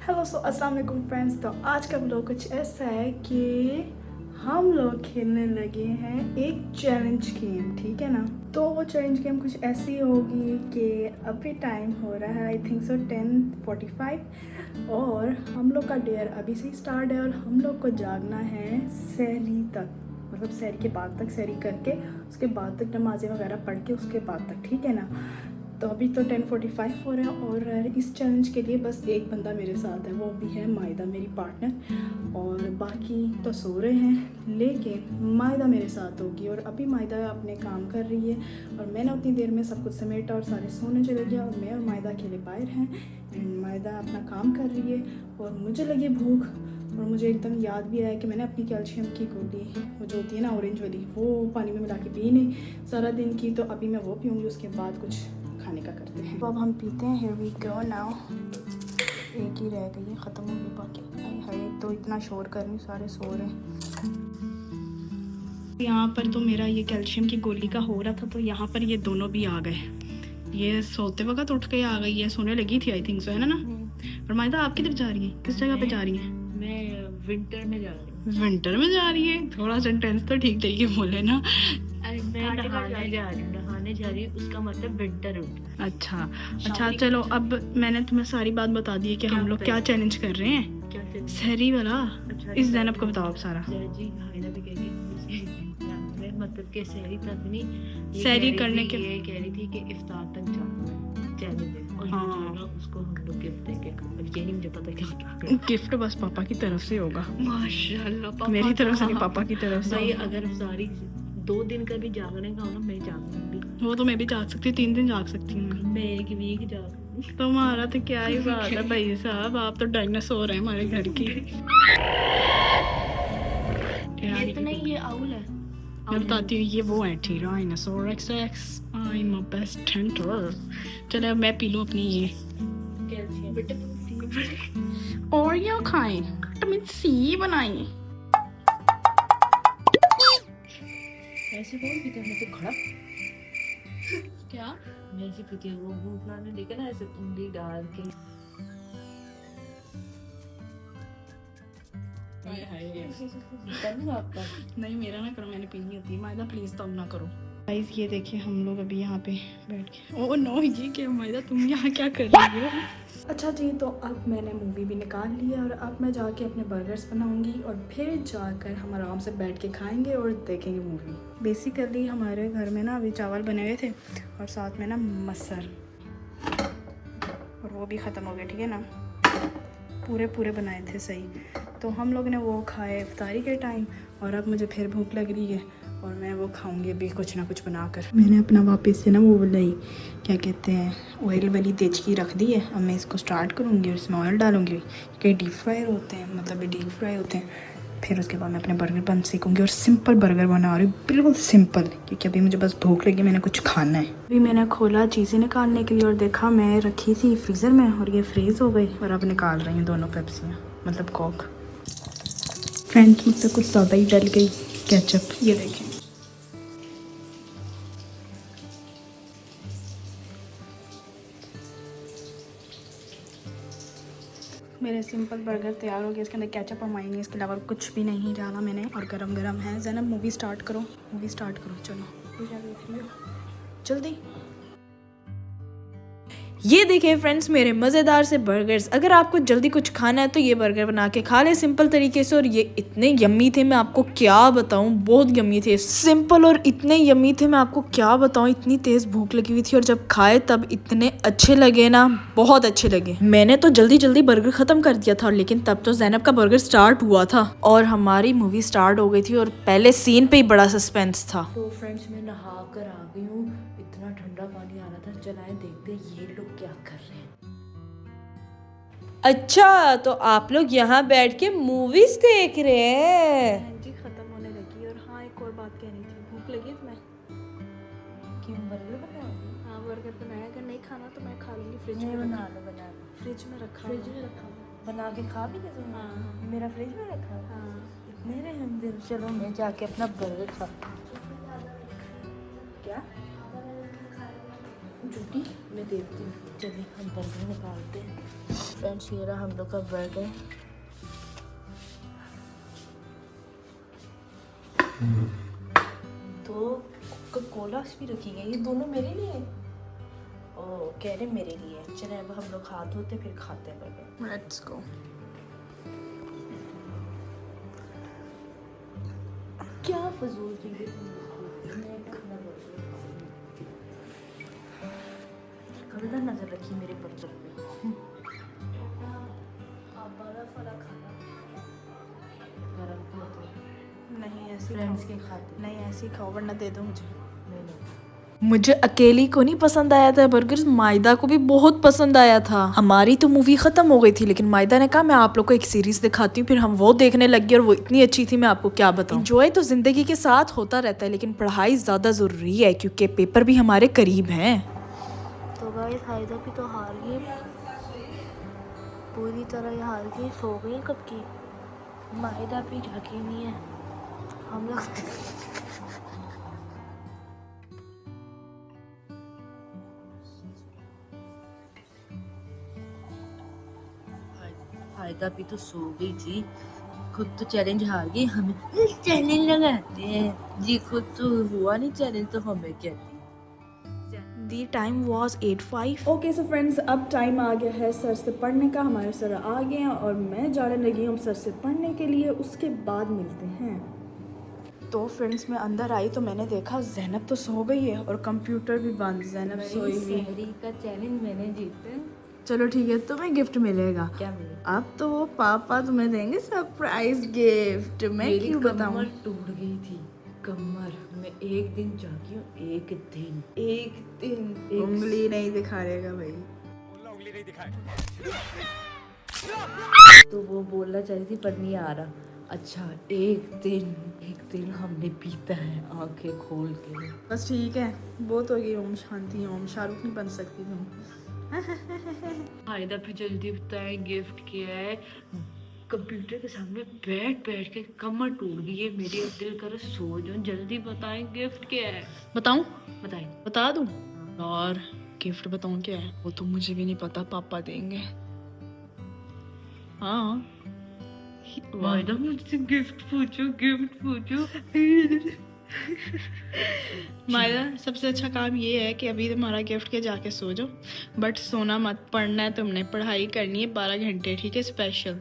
Hello अस्सलाम वालेकुम friends. तो आज का व्लॉग कुछ ऐसा है कि हम लोग खेलने लगे हैं एक चैलेंज गेम, ठीक है ना। तो वो चैलेंज गेम कुछ ऐसी होगी कि अभी टाइम हो रहा है आई थिंक सो 10:45 और हम लोग का डेयर अभी से ही स्टार्ट है और हम लोग को जागना है सहरी तक, मतलब सहरी के बाद तक, सहरी करके उसके बाद तक नमाज़ें वगैरह पढ़ के उसके बाद तक, ठीक है ना। तो अभी तो 10:45 हो रहा है और इस चैलेंज के लिए बस एक बंदा मेरे साथ है, वो भी है मायदा, मेरी पार्टनर, और बाकी तो सो रहे हैं, लेकिन मायदा मेरे साथ होगी। और अभी मायदा अपने काम कर रही है और मैंने उतनी देर में सब कुछ समेटा और सारे सोने चले गया और मैं और मायदा अकेले बाहर हैं एंड मायदा अपना काम कर रही है और मुझे लगी भूख और मुझे एकदम याद भी आया कि मैंने अपनी कैल्शियम की गोली, वो जो होती है ना ऑरेंज वाली, वो पानी में मिला के पी नहीं सारा दिन की, तो अभी मैं वो पीऊँगी, उसके बाद कुछ खाने का करते हैं। तो अब हम पीते हैं। Here we go now. एक ही रह गई है, ख़त्म हो गई बाकी। हाय तो इतना शोर कर रही, सारे सो रहे हैं। यहाँ पर तो मेरा ये कैल्शियम की गोली का हो रहा था, तो यहाँ पर ये दोनों भी आ गए। ये सोते वक्त उठ के आ गई है, सोने लगी थी आई थिंक सो, है ना। और मायदा आप किधर जा रही है, किस जगह पे जा रही है? मैं विंटर में जा रही हूँ। विंटर में जा रही है? थोड़ा सेंटेंस तो ठीक तरीके बोले ना। मैं नहाने जा रही हूँ, उसका मतलब विंटर होता है। अच्छा चलो, अब मैंने तुम्हें सारी बात बता दी है कि हम लोग क्या चैलेंज कर रहे हैं, सहरी वाला। इस ज़ैनब को बताओ आप सारा। जी मतलब के सहरी तक नहीं, सहरी करने के ये कह रही थी कि इफ्तार तक जाना चैलेंज है और हाँ। उसको हम लोग गिफ्ट देंगे। ये नहीं मुझे पता क्या होगा। गिफ्ट बस पापा की तरफ से होगा माशाल्लाह। मेरी तरफ से नहीं, पापा की तरफ से। भाई अगर इफ्तारी 2 दिन का भी जागने का हो ना, मैं जागूंगी। वो तो मैं भी जाग सकती हूँ, 3 दिन जाग सकती हूँ। मैं एक वीक जाग। तुम्हारा तो क्या ही बात है भाई साहब, आप तो डायनासोर हैं हमारे घर की। ये तो नहीं, ये आउल है। मैं बताती हूँ, ये वो है dinosaur X X. I am a best hunter. चलो अब मैं पी लूँ अपनी ये और या खाएं, विटामिन सी बनाएं। ऐसे कौन पीता है? मैं तो खड़ा क्या मैं ऐसे पीती हूँ, वो भूख ना लेकर ना ऐसे उंगली डाल के। नहीं मेरा ना करो, मैंने पीनी होती है। मायदा प्लीज तुम ना करो। गाइस ये देखिए हम लोग अभी यहाँ पे बैठ के, ओह नो ये क्या मायदा, तुम यहाँ क्या कर रही हो? अच्छा जी, तो अब मैंने मूवी भी निकाल ली है और अब मैं जाके अपने बर्गर्स बनाऊंगी और फिर जाकर हम आराम से बैठ के खाएंगे और देखेंगे मूवी। बेसिकली हमारे घर में ना अभी चावल बने हुए थे और साथ में ना मसर, और वो भी ख़त्म हो गए, ठीक है ना। पूरे बनाए थे सही, तो हम लोग ने वो खाए इफ्तारी के टाइम और अब मुझे फिर भूख लग रही है और मैं वो खाऊंगी अभी कुछ ना कुछ बनाकर। मैंने अपना वापस से ना वो वाली क्या कहते हैं ऑयल वाली देचकी रख दी है। अब मैं इसको स्टार्ट करूँगी और इसमें ऑयल डालूँगी कि डीप फ्राई होते हैं, मतलब ये डीप फ्राई होते हैं। फिर उसके बाद मैं अपने बर्गर बन सीखूँगी और सिंपल बर्गर बना रही हूँ, बिल्कुल सिंपल, क्योंकि अभी मुझे बस भूख लगी, मैंने कुछ खाना है। अभी मैंने खोला चीज़ें निकालने के लिए और देखा मैं रखी थी फ्रीज़र में और ये फ्रीज़ हो गई और अब निकाल रही हूँ दोनों पेप्सियाँ, मतलब कोक। फ्रेंड्स मुझसे कुछ ज़्यादा ही डल गई केचप, ये देखें। मेरे सिंपल बर्गर तैयार हो गए। इसके अंदर केचप और मायोनीज़ के अलावा कुछ भी नहीं डाला मैंने और गरम गरम है। ज़ैनब मूवी स्टार्ट करो, मूवी स्टार्ट करो, चलो देख लियो जल्दी। ये देखिए फ्रेंड्स मेरे मज़ेदार से बर्गर्स। अगर आपको जल्दी कुछ खाना है तो ये बर्गर बना के खा ले सिंपल तरीके से। और ये इतने यम्मी थे, मैं आपको क्या बताऊं, बहुत यम्मी थे, सिंपल और इतने यम्मी थे, मैं आपको क्या बताऊं। इतनी तेज़ भूख लगी हुई थी और जब खाए तब इतने अच्छे लगे ना, बहुत अच्छे लगे। मैंने तो जल्दी बर्गर ख़त्म कर दिया था, लेकिन तब तो ज़ैनब का बर्गर स्टार्ट हुआ था और हमारी मूवी स्टार्ट हो गई थी और पहले सीन पे ही बड़ा सस्पेंस था। तो फ्रेंड्स मैं नहा कर आ गई हूँ, इतना ठंडा पानी आ रहा था। चलाएं देखते हैं ये लोग क्या कर रहे हैं। अच्छा तो आप लोग यहाँ बैठ के मूवीज देख रहे हैं? जी ख़त्म होने लगी। और हाँ एक और बात कहनी थी, भूख लगी तुम्हें? क्यों बर्गर बनाया? हाँ बर्गर बनाया, अगर नहीं खाना तो मैं खा लूँगी। फ्रिज में बना लो फ्रिज में रखा, बना के खा भी कैसे? हाँ मेरा फ्रिज में रखा। हाँ इतने रहम दिल। चलो मैं जाके अपना बर्गर खा। क्या झूठी? मैं देखती हूँ, चलिए हम बर्गर निकालते हैं। फ्रेंड्स ये रहा हम लोग का बर्गर। दो कोला भी रखी गई, ये दोनों मेरे लिए। ओ कह रहे मेरे लिए। चले अब हम लोग हाथ धोते फिर खाते हैं बर्गर। Let's go. क्या फजूल चीजें मैं खाना बर्गर खबरदार नजर रखी मेरे बर्गर पे। आप बर्फ वाला खाना गरम कर दो। नहीं ऐसे फ्रेंड्स के खाते नहीं ऐसे खाओ वरना दे दो मुझे। नहीं मुझे अकेली को नहीं पसंद आया था बर्गर, मायदा को भी बहुत पसंद आया था। हमारी तो मूवी खत्म हो गई थी लेकिन मायदा ने कहा मैं आप लोग को एक सीरीज दिखाती हूँ, फिर हम वो देखने लग गए और वो इतनी अच्छी थी मैं आपको क्या बताऊँ। एंजॉय तो जिंदगी के साथ होता रहता है लेकिन पढ़ाई ज्यादा जरूरी है क्योंकि पेपर भी हमारे करीब हैं। तो गाइस हायदा भी तो हार गई पूरी तरह, हार गई, सो गई कब की। मायदा भी जागी नहीं है। हम लोग हायदा भी तो सो गई थी, खुद तो चैलेंज हार गई। हमें चैलेंज लगाते हैं जी, खुद तो हुआ नहीं चैलेंज तो हमें कहती। The time was 8:05। Okay so friends, अब टाइम आ गया है सर से पढ़ने का। हमारे सर आ गए हैं और मैं जाने लगी हूँ सर से पढ़ने के लिए, उसके बाद मिलते हैं। तो फ्रेंड्स मैं अंदर आई तो मैंने देखा जैनब तो सो गई है और कंप्यूटर भी बंद, जैनब सोई हुई। शहरी का चैलेंज मैंने जीता। चलो ठीक है, तुम्हें गिफ्ट मिलेगा। क्या मिले? अब तो वो पापा तुम्हें देंगे सरप्राइज गिफ्ट। मैं मेरी क्यों बताऊं? कमर टूट गई थी, कमर। मैं एक दिन जागी हूँ, एक दिन उंगली नहीं दिखा रहेगा भाई। उंगली नहीं दिखाए। तो वो बोलना चाह रही थी पर नहीं आ रहा। अच्छा एक दिन हमने पीता है आंखें खोल के। बस ठीक है, बहुत हो गई। ओम शांति ओम, शाहरुख नहीं बन सकती तुम। हायदा भी जल्दी बताएं गिफ्ट क्या है। कंप्यूटर के सामने बैठ के कमर टूट गई है मेरी, अब दिल कर सो जाऊं। जल्दी बताएं गिफ्ट क्या है। बताऊं? बताएं। बता दूं? और गिफ्ट बताऊं क्या है वो तो मुझे भी नहीं पता, पापा देंगे। हाँ हायदा मुझसे गिफ्ट पूछो। मायदा सबसे अच्छा काम ये है कि अभी तुम्हारा गिफ्ट के जाके सो जाओ, बट सोना मत। पढ़ना है तुमने, पढ़ाई करनी है 12 घंटे, ठीक है? स्पेशल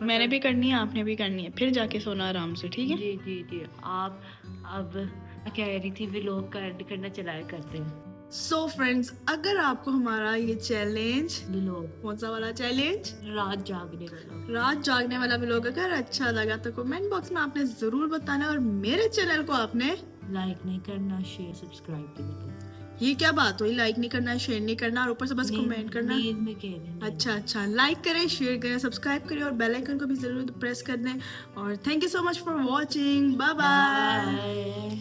मैंने भी करनी है, आपने भी करनी है, फिर जाके सोना आराम से, ठीक है? जी। आप अब मैं कह रही थी व्लॉग का एड करना चलाया करते हैं। सो फ्रेंड्स, अगर आपको हमारा ये चैलेंज, व्लॉग कौन सा वाला चैलेंज, रात जागने वाला व्लॉग अगर अच्छा लगा तो कमेंट बॉक्स में आपने जरूर बताना, और मेरे चैनल को आपने लाइक नहीं करना, शेयर सब्सक्राइब भी नहीं करना। ये क्या बात हुई? लाइक नहीं करना, शेयर नहीं करना और ऊपर से बस कमेंट करना? नींद में कह रहे हैं। अच्छा, लाइक करें, शेयर करें, सब्सक्राइब करें और बेल आइकन को भी जरूर प्रेस कर दें। और thank you so much for watching. Bye bye. Bye.